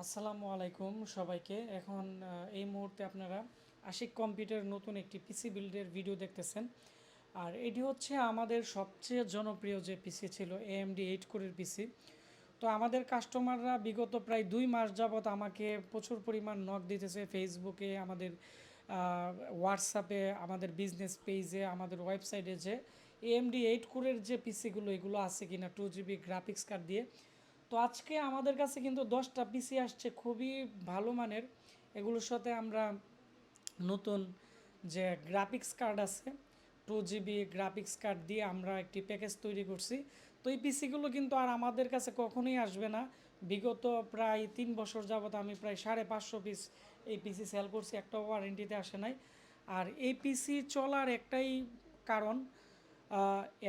আসসালামু আলাইকুম সবাইকে। এখন এই মুহূর্তে আপনারা আশিক কম্পিউটার নতুন একটি পিসি বিল্ডের ভিডিও দেখতেছেন। আর এটি হচ্ছে আমাদের সবচেয়ে জনপ্রিয় যে পিসি ছিল AMD 8 কোরের পিসি। তো আমাদের কাস্টমাররা বিগত প্রায় 2 মাস যাবৎ আমাকে প্রচুর পরিমাণ নক দিতেছে ফেসবুকে, আমাদের হোয়াটসঅ্যাপে, আমাদের বিজনেস পেজে, আমাদের ওয়েবসাইটে যে AMD 8 কোরের যে পিসিগুলো এগুলো আছে কিনা 2 GB গ্রাফিক্স কার্ড দিয়ে। তো আজকে আমাদের কাছে কিন্তু 10টা পিসি আসছে খুবই ভালো মানের। এগুলোর সাথে আমরা নতুন যে গ্রাফিক্স কার্ড আছে 2 GB গ্রাফিক্স কার্ড দিয়ে আমরা একটি প্যাকেজ তৈরি করছি। তো এই পিসিগুলো কিন্তু আর আমাদের কাছে কখনোই আসবে না। বিগত প্রায় 3 বছর যাবত আমি প্রায় 550 পিস এই পিসি সেল করছি, একটা ওয়ারেন্টিতে আসে নাই। আর এই পিসি চলার একটাই কারণ,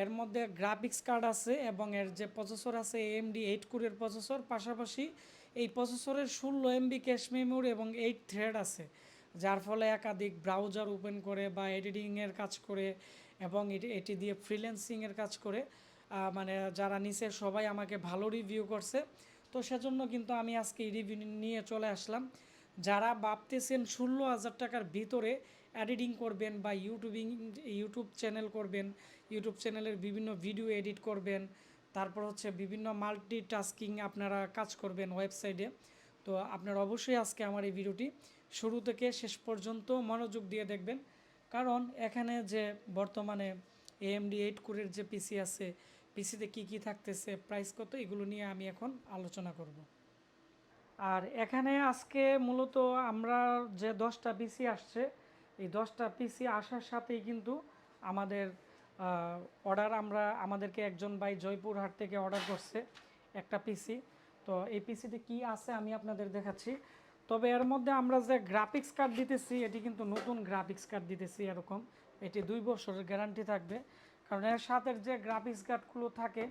এর মধ্যে গ্রাফিক্স কার্ড আছে এবং এর যে প্রসেসর আছে AMD 8 কোরের প্রসেসর, পাশাপাশি এই প্রসেসরের 16 MB ক্যাশ মেমোরি এবং 8 থ্রেড আছে, যার ফলে একাধিক ব্রাউজার ওপেন করে বা এডিটিংয়ের কাজ করে এবং এটি দিয়ে ফ্রিল্যান্সিংয়ের কাজ করে। মানে যারা নিচে সবাই আমাকে ভালো রিভিউ করছে। তো সেজন্য কিন্তু আমি আজকে এই রিভিউ নিয়ে চলে আসলাম। যারা ভাবতেছেন 16,000 টাকার ভিতরে এডিটিং করবেন বা ইউটিউব চ্যানেল করবেন, ইউটিউব চ্যানেলের বিভিন্ন ভিডিও এডিট করবেন, তারপর হচ্ছে বিভিন্ন মাল্টি টাস্কিং আপনারা কাজ করবেন ওয়েবসাইটে, তো আপনারা অবশ্যই আজকে আমার এই ভিডিওটি শুরু থেকে শেষ পর্যন্ত মনোযোগ দিয়ে দেখবেন। কারণ এখানে যে বর্তমানে AMD 8 কোরের যে পিসি আছে, পিসিতে কি কি থাকতেছে, প্রাইস কত, এগুলো নিয়ে আমি এখন আলোচনা করব। আর এখানে আজকে মূলত আমরা যে 10টা পিসি আসছে, এই 10টা পিসি আসার সাথেই কিন্তু আমাদের অর্ডার, আমাদেরকে একজন ভাই জয়পুরহাট থেকে অর্ডার করছে একটা পিসি। তো এই পিসিতে কি আছে আমি আপনাদের দেখাচ্ছি। তবে এর মধ্যে আমরা যে গ্রাফিক্স কার্ড দিতেছি এটি কিন্তু নতুন গ্রাফিক্স কার্ড দিতেছি এরকম। এটি 2 বছরের গ্যারান্টি থাকবে। কারণ এর সাথে যে গ্রাফিক্স কার্ডগুলো থাকে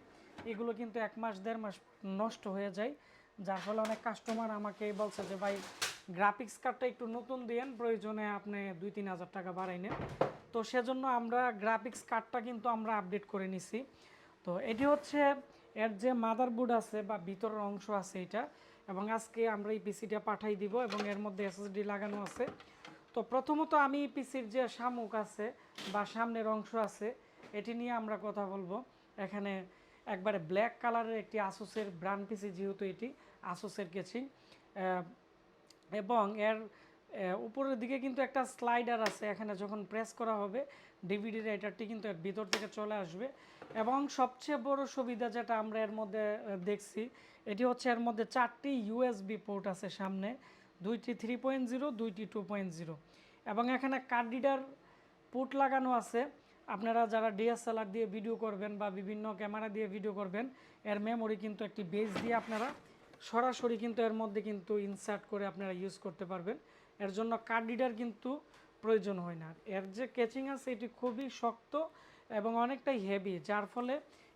এগুলো কিন্তু 1 মাস 1.5 মাস নষ্ট হয়ে যায়, যার ফলে অনেক কাস্টমার আমাকে বলছে যে ভাই গ্রাফিক্স কার্ডটা একটু নতুন দিয়েন, প্রয়োজনে আপনি 2-3 হাজার টাকা বাড়াই নেন। তো সেজন্য আমরা গ্রাফিক্স কার্ডটা কিন্তু আমরা আপডেট করে নিছি। তো এটি হচ্ছে এর যে মাদারবোর্ড আছে বা ভিতরের অংশ আছে এটা, এবং আজকে আমরা এই পিসিটা পাঠাই দিব এবং এর মধ্যে SSD লাগানো আছে। তো প্রথমত আমি পিসির যে শামুক আছে বা সামনের অংশ আছে এটি নিয়ে আমরা কথা বলবো। এখানে একবারে ব্ল্যাক কালারের একটি আসুসের ব্র্যান্ড পিসি, যেহেতু এটি আসুসের কেচিং, এবং এর উপরের দিকে কিন্তু একটা স্লাইডার আছে, এখানে যখন প্রেস করা হবে ডিভিডি রাইটারটি কিন্তু এর ভিতর থেকে চলে আসবে। এবং সবচেয়ে বড় সুবিধা যেটা আমরা এর মধ্যে দেখছি, এটি হচ্ছে এর মধ্যে 4টি USB পোর্ট আছে সামনে, 2টি 3.0, 2টি 2.0, এবং এখানে কার্ড রিডার পোর্ট লাগানো আছে। আপনারা যারা DSLR দিয়ে ভিডিও করবেন বা বিভিন্ন ক্যামেরা দিয়ে ভিডিও করবেন, এর মেমোরি কিন্তু একটি বেস দিয়ে আপনারা সরাসরি কিন্তু এর মধ্যে কিন্তু ইনসার্ট করে আপনারা ইউজ করতে পারবেন। এর জন্য কার্ড রিডার কিন্তু প্রয়োজন হয় না। এর যে কেচিং আছে এটি খুবই শক্ত এবং অনেকটাই হেভি, যার ফলে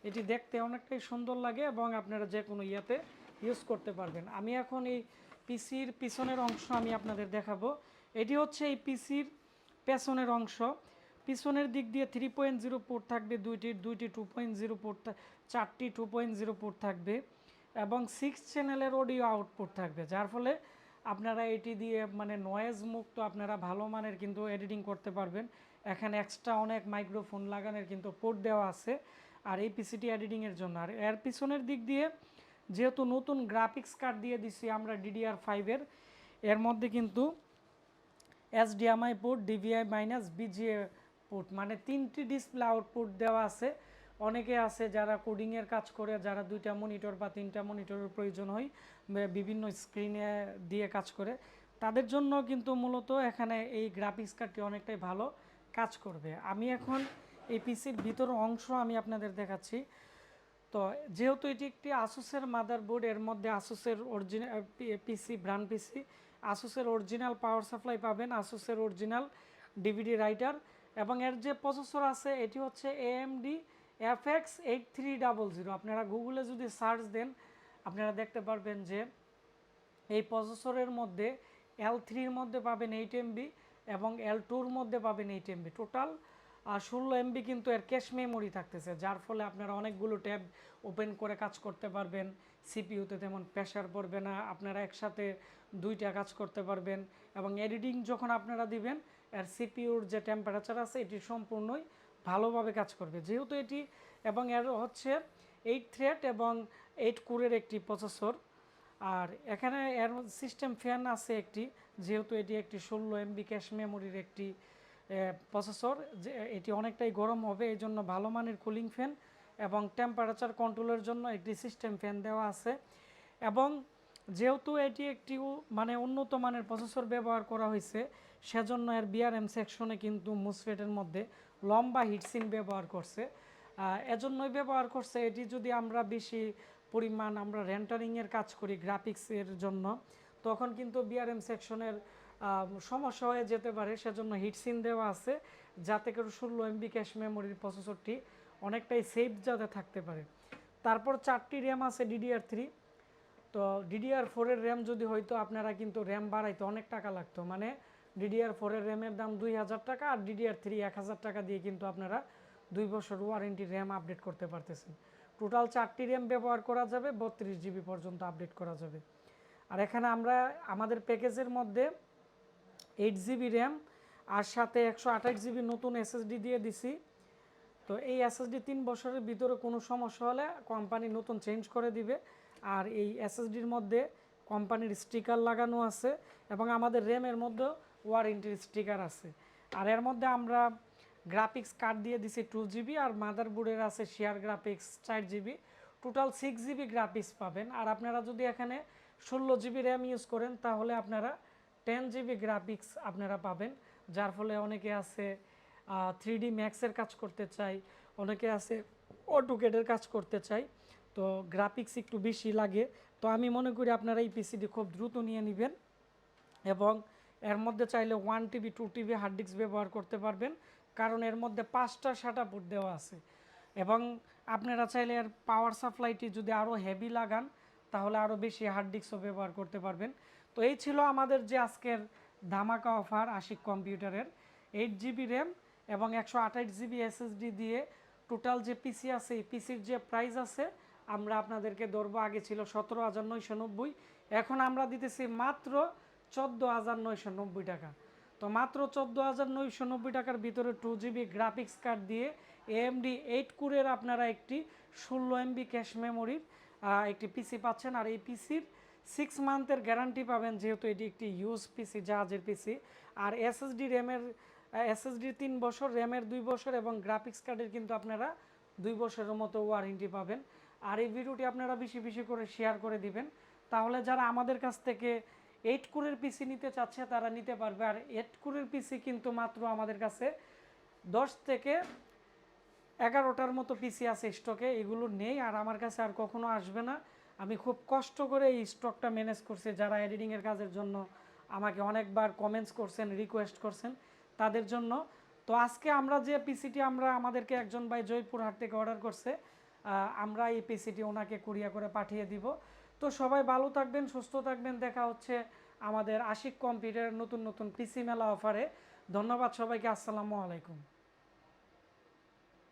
এটি দেখতে অনেকটাই সুন্দর লাগে এবং আপনারা যে কোনো ইয়েতে ইউজ করতে পারবেন। আমি এখন এই পিসির পিছনের অংশ আমি আপনাদের দেখাবো। এটি হচ্ছে এই পিসির পেছনের অংশ। পিছনের দিক দিয়ে 3.0 পোর্ট থাকবে, দুইটি 2.0 পোর্ট, 4টি 2.0 পোর্ট থাকবে এবং 6 চ্যানেলের অডিও আউটপুট থাকবে, যার ফলে আপনারা এটি দিয়ে মানে নয়েজ মুক্ত আপনারা ভালো মানের কিন্তু এডিটিং করতে পারবেন। এখানে এক্সট্রা অনেক মাইক্রোফোন লাগানোর কিন্তু পোর্ট দেওয়া আছে আর এই পিসিটি এডিটিংয়ের জন্য। আর এর পিছনের দিক দিয়ে যেহেতু নতুন গ্রাফিক্স কার্ড দিয়ে দিছি আমরা DDR5-এর, এর মধ্যে কিন্তু HDMI পোর্ট, DVI-BGA পোর্ট, মানে 3টি ডিসপ্লে আউটপুট দেওয়া আছে। অনেকে আছে যারা কোডিংয়ের কাজ করে, যারা 2টা মনিটর বা 3টা মনিটরের প্রয়োজন হয়, বিভিন্ন স্ক্রিনে দিয়ে কাজ করে, তাদের জন্য কিন্তু মূলত এখানে এই গ্রাফিক্স কার্ডটি অনেকটাই ভালো কাজ করবে। আমি এখন এই পিসির ভিতর অংশ আমি আপনাদের দেখাচ্ছি। তো যেহেতু এটি একটি আসুসের মাদারবোর্ড, এর মধ্যে আসুসের অরিজিনাল পিসি, ব্র্যান্ড পিসি, আসুসের অরিজিনাল পাওয়ার সাপ্লাই পাবেন, আসুসের অরিজিনাল ডিভিডি রাইটার, এবং এর যে প্রসেসর আছে এটি হচ্ছে AMD FX 8300। আপনারা গুগলে যদি সার্চ দেন আপনারা দেখতে পারবেন যে এই প্রসেসরের মধ্যে L3-র মধ্যে পাবেন 8 MB এবং L2-র মধ্যে পাবেন 8 MB, টোটাল 16 MB কিন্তু এর ক্যাশ মেমোরি থাকতেছে, যার ফলে আপনারা অনেকগুলো ট্যাব ওপেন করে কাজ করতে পারবেন। সিপিইউতে তেমন প্রেশার পড়বে না, আপনারা একসাথে দুইটা কাজ করতে পারবেন এবং এডিটিং যখন আপনারা দিবেন এর সিপিইউর যে টেম্পারেচার আছে এটি সম্পূর্ণই ভালোভাবে কাজ করবে, যেহেতু এটি এবং এর হচ্ছে 8 থ্রেড এবং 8 কোরের একটি প্রসেসর। আর এখানে এর সিস্টেম ফ্যান আছে একটি, যেহেতু এটি একটি 16 এমবি ক্যাশ মেমোরির একটি প্রসেসর, যে এটি অনেকটাই গরম হবে, এই জন্য ভালো মানের কুলিং ফ্যান এবং টেম্পারেচার কন্ট্রোলের জন্য একটি সিস্টেম ফ্যান দেওয়া আছে। এবং যেহেতু এটি একটি মানে উন্নত মানের প্রসেসর ব্যবহার করা হয়েছে, সেজন্য এর বিআরএম সেকশনে কিন্তু মুসফেটের মধ্যে লম্বা হিটসিন ব্যবহার করছে। এজন্যই ব্যবহার করছে, এটি যদি আমরা বেশি পরিমাণ আমরা রেন্টারিংয়ের কাজ করি গ্রাফিক্সের জন্য, তখন কিন্তু বিআরএম সেকশনের সমস্যা হয়ে যেতে পারে, সেজন্য হিটসিন দেওয়া আছে যাতে করে 16 এমবি ক্যাশ মেমোরির প্রসেসরটি অনেকটাই সেফ যাতে থাকতে পারে। তারপর 4টি র্যাম আছে DDR3। তো DDR4-এর র্যাম যদি হয়তো আপনারা কিন্তু র্যাম বাড়াইতে অনেক টাকা লাগতো, মানে DDR4-এর র্যামের দাম 2000 টাকা আর DDR3 1000 টাকা দিয়ে কিন্তু আপনারা 2 বছর ওয়ারেন্টি র্যাম আপডেট করতে পারতেছেন। টোটাল 4টি র্যাম ব্যবহার করা যাবে, 32 জিবি পর্যন্ত আপডেট করা যাবে। আর এখানে আমরা আমাদের প্যাকেজের মধ্যে 8 জিবি র্যাম আর সাথে 128 জিবি নতুন SSD দিয়ে দিছি। তো এই SSD 3 বছরের ভিতরে কোনো সমস্যা হলে কোম্পানি নতুন চেঞ্জ করে দিবে। আর এই SSDর মধ্যে কোম্পানির স্টিকার লাগানো আছে এবং আমাদের র্যামের মধ্যে ওয়ারেন্টির স্টিকার আছে। আর এর মধ্যে আমরা গ্রাফিক্স কার্ড দিয়ে দিছি 2 জিবি আর মাদারবোর্ডের আছে share graphics 4 GB, total 6 GB graphics পাবেন। আর আপনারা যদি এখানে 16 জিবি র্যাম ইউজ করেন তাহলে আপনারা 10 জিবি গ্রাফিক্স আপনারা পাবেন, যার ফলে অনেকে আছে 3D ম্যাক্সের কাজ করতে চাই, অনেকে আছে অটোক্যাডের কাজ করতে চাই, তো গ্রাফিক্স একটু বেশি লাগে। তো আমি মনে করি আপনারা এই পিসিটি খুব দ্রুত নিয়ে নেবেন এবং এর মধ্যে চাইলে 1 টিবি 2 টিবি হার্ড ডিস্ক ব্যবহার করতে পারবেন, কারণ এর মধ্যে 5টা SATA পোর্ট দেওয়া আছে। এবং আপনারা চাইলে এর পাওয়ার সাপ্লাইটি যদি আরও হেভি লাগান তাহলে আরও বেশি হার্ড ডিস্কও ব্যবহার করতে পারবেন। তো এই ছিল আমাদের যে আজকের ধামাকা অফার আশিক কম্পিউটারের। 8 জিবি র্যাম এবং 128 জিবি SSD দিয়ে টোটাল যে পিসি আছে, এই পিসির যে প্রাইস আছে আমরা আপনাদেরকে ধরবো, আগে ছিল 17,990, এখন আমরা দিতেছি মাত্র 14,990 টাকা। তো মাত্র 14,990 টাকার ভিতরে 2 জিবি গ্রাফিক্স কার্ড দিয়ে AMD 8 কোরের আপনারা একটি 16 এমবি ক্যাশ মেমোরির একটি পিসি পাচ্ছেন। আর এই পিসির 6 মান্থের গ্যারান্টি পাবেন, যেহেতু এটি একটি ইউজ পিসি, জাহাজের পিসি। আর SSD 3 বছর, র্যামের 2 বছর এবং গ্রাফিক্স কার্ডের কিন্তু আপনারা 2 বছরের মতো ওয়ারেন্টি পাবেন। আর এই ভিডিওটি আপনারা বেশি বেশি করে শেয়ার করে দিবেন, তাহলে যারা আমাদের কাছ থেকে 8 কোরের পিসি নিতে চাচ্ছে তারা নিতে পারবে। আর 8 কোরের পিসি কিন্তু মাত্র আমাদের কাছে 10 থেকে 11টার মতো পিসি আছে স্টকে, এগুলো নেই আর আমার কাছে আর কখনো আসবে না। আমি খুব কষ্ট করে এই স্টকটা ম্যানেজ করছি, যারা এডিটিংয়ের কাজের জন্য আমাকে অনেকবার কমেন্টস করছেন, রিকোয়েস্ট করছেন, তাদের জন্য। তো আজকে আমরা যে পিসিটি আমরা আমাদেরকে একজন ভাই জয়পুরহাট থেকে অর্ডার করছে, আমরা এই পিসিটি ওনাকে কুরিয়ার করে পাঠিয়ে দিব। তো সবাই ভালো থাকবেন, সুস্থ থাকবেন, দেখা হচ্ছে আমাদের আশিক কম্পিউটারের নতুন নতুন পিসি মেলা অফারে। ধন্যবাদ সবাইকে, আসসালামু আলাইকুম।